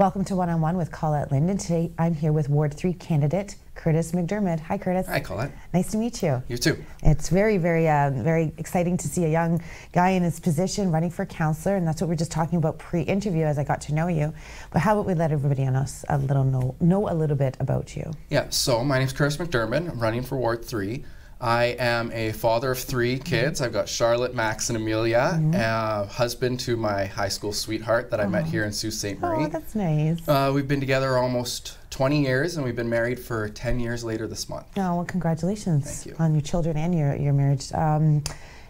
Welcome to One-on-One with Colette Linden. Today I'm here with Ward 3 candidate Kurtis McDermid. Hi, Kurtis. Hi, Colette. Nice to meet you. You too. It's very exciting to see a young guy in his position running for councillor, and that's what we were just talking about pre-interview as I got to know you. But how about we let everybody know a little bit about you? Yeah, so my name's Kurtis McDermid. I'm running for Ward 3. I am a father of 3 kids. I've got Charlotte, Max, and Amelia, husband to my high school sweetheart that I met here in Sault Ste. Marie. Oh, that's nice. We've been together almost 20 years, and we've been married for 10 years later this month. Oh, well, congratulations Thank you. on your children and your marriage.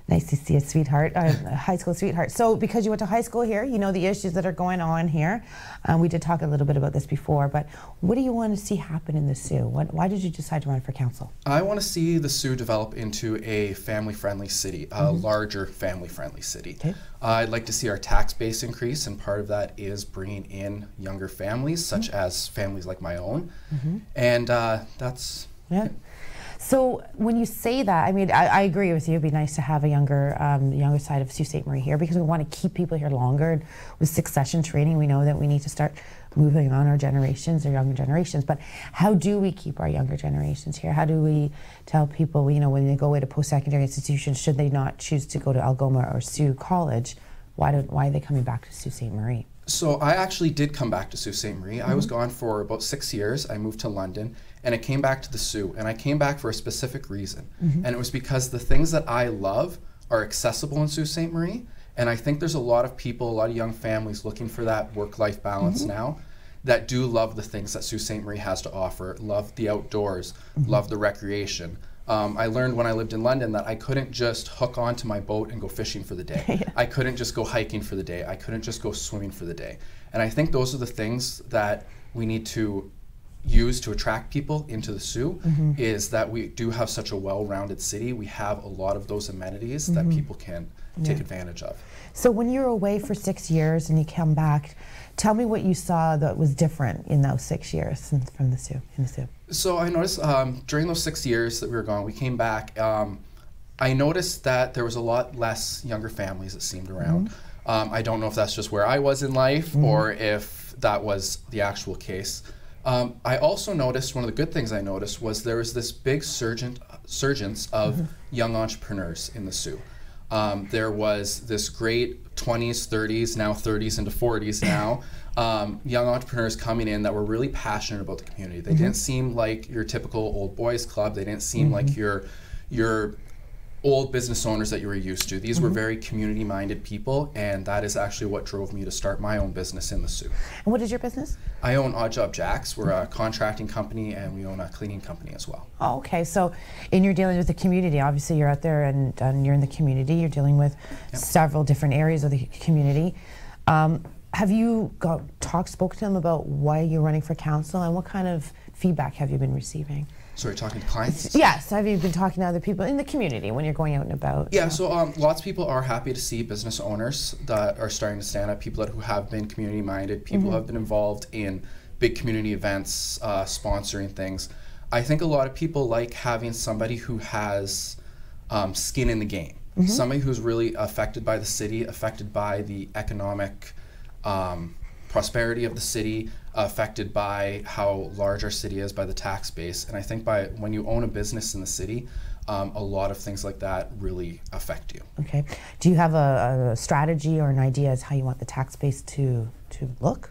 Nice to see a sweetheart, a high school sweetheart. So because you went to high school here, you know the issues that are going on here. We did talk a little bit about this before, but what do you want to see happen in the Soo? Why did you decide to run for council? I want to see the Soo develop into a family-friendly city, a larger family-friendly city. Okay. I'd like to see our tax base increase, and part of that is bringing in younger families, such as families like my own. And that's... Yeah. So when you say that, I mean, I agree with you. It'd be nice to have a younger side of Sault Ste. Marie here because we want to keep people here longer. And with succession training, we know that we need to start moving on our generations, our younger generations. But how do we keep our younger generations here? How do we tell people, you know, when they go away to post-secondary institutions, should they not choose to go to Algoma or Soo College, why are they coming back to Sault Ste. Marie? So I actually did come back to Sault Ste. Marie. I was gone for about 6 years. I moved to London, and I came back to the Soo, and I came back for a specific reason. And it was because the things that I love are accessible in Sault Ste. Marie, and I think there's a lot of people, a lot of young families looking for that work-life balance now that do love the things that Sault Ste. Marie has to offer, love the outdoors, love the recreation. I learned when I lived in London that I couldn't just hook onto my boat and go fishing for the day. I couldn't just go hiking for the day. I couldn't just go swimming for the day. And I think those are the things that we need to use to attract people into the Soo, is that we do have such a well-rounded city. We have a lot of those amenities that people can take advantage of. So when you were away for 6 years and you come back, tell me what you saw that was different in those 6 years from the Soo, in the Soo. So I noticed during those 6 years that we were gone, we came back, I noticed that there was a lot less younger families that seemed around. I don't know if that's just where I was in life or if that was the actual case. I also noticed, one of the good things I noticed was there was this big surgence of young entrepreneurs in the Soo. There was this great 20s, 30s, now 30s into 40s now, young entrepreneurs coming in that were really passionate about the community. They didn't seem like your typical old boys club. They didn't seem like your old business owners that you were used to. These were very community-minded people, and that is actually what drove me to start my own business in the Soo. And what is your business? I own Odd Job Jacks. We're a contracting company, and we own a cleaning company as well. Oh, okay, so in you're dealing with the community, obviously you're out there and you're in the community, you're dealing with several different areas of the community. Have you spoken to them about why you're running for council, and what kind of feedback have you been receiving? So you're talking to clients? Yes. Have you been talking to other people in the community when you're going out and about? Yeah, so lots of people are happy to see business owners that are starting to stand up, people who have been community-minded, people who have been involved in big community events, sponsoring things. I think a lot of people like having somebody who has skin in the game, somebody who's really affected by the city, affected by the economic prosperity of the city, affected by how large our city is, by the tax base. And I think when you own a business in the city, a lot of things like that really affect you. Okay. Do you have a strategy or an idea as how you want the tax base to look?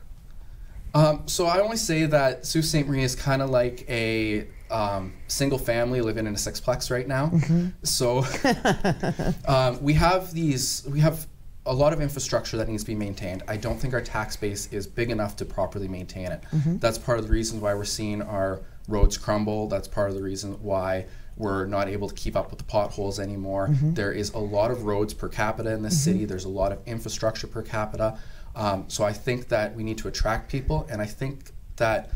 So I always say that Sault Ste. Marie is kind of like a single family living in a sixplex right now. So we have a lot of infrastructure that needs to be maintained. I don't think our tax base is big enough to properly maintain it. That's part of the reason why we're seeing our roads crumble. That's part of the reason why we're not able to keep up with the potholes anymore. There is a lot of roads per capita in this city. There's a lot of infrastructure per capita. So I think that we need to attract people, and I think that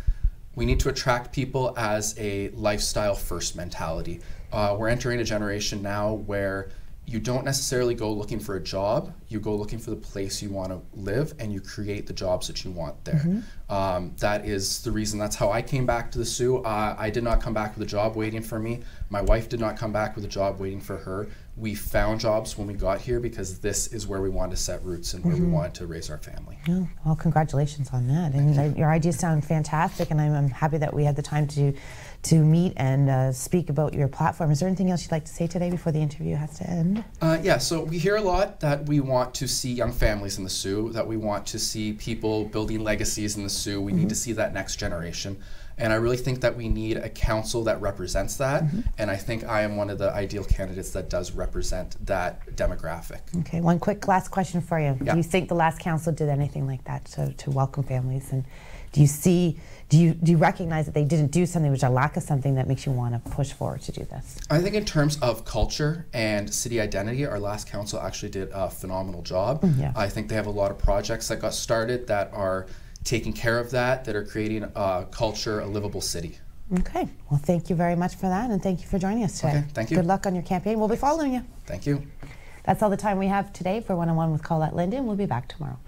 we need to attract people as a lifestyle first mentality. We're entering a generation now where you don't necessarily go looking for a job, you go looking for the place you want to live, and you create the jobs that you want there. That is the reason, that's how I came back to the Soo. I did not come back with a job waiting for me. My wife did not come back with a job waiting for her. we found jobs when we got here because this is where we wanted to set roots and where we wanted to raise our family. Yeah, well, congratulations on that. And your ideas sound fantastic, and I'm happy that we had the time to meet and speak about your platform. Is there anything else you'd like to say today before the interview has to end? Yeah, so we hear a lot that we want to see young families in the Soo, that we want to see people building legacies in the Soo. We need to see that next generation. And I really think that we need a council that represents that. And I think I am one of the ideal candidates that does represent that demographic. Okay, one quick last question for you. Yeah. Do you think the last council did anything like that to welcome families? And do you recognize that they didn't do something, which a lack of something that makes you want to push forward to do this? I think in terms of culture and city identity, our last council actually did a phenomenal job. Yeah. I think they have a lot of projects that got started that are taking care of that are creating a culture, a livable city. Okay, well, thank you very much for that, and thank you for joining us today. Okay, thank you. Good luck on your campaign. We'll be following you. Thank you. That's all the time we have today for One-on-One with Colette Linden. We'll be back tomorrow.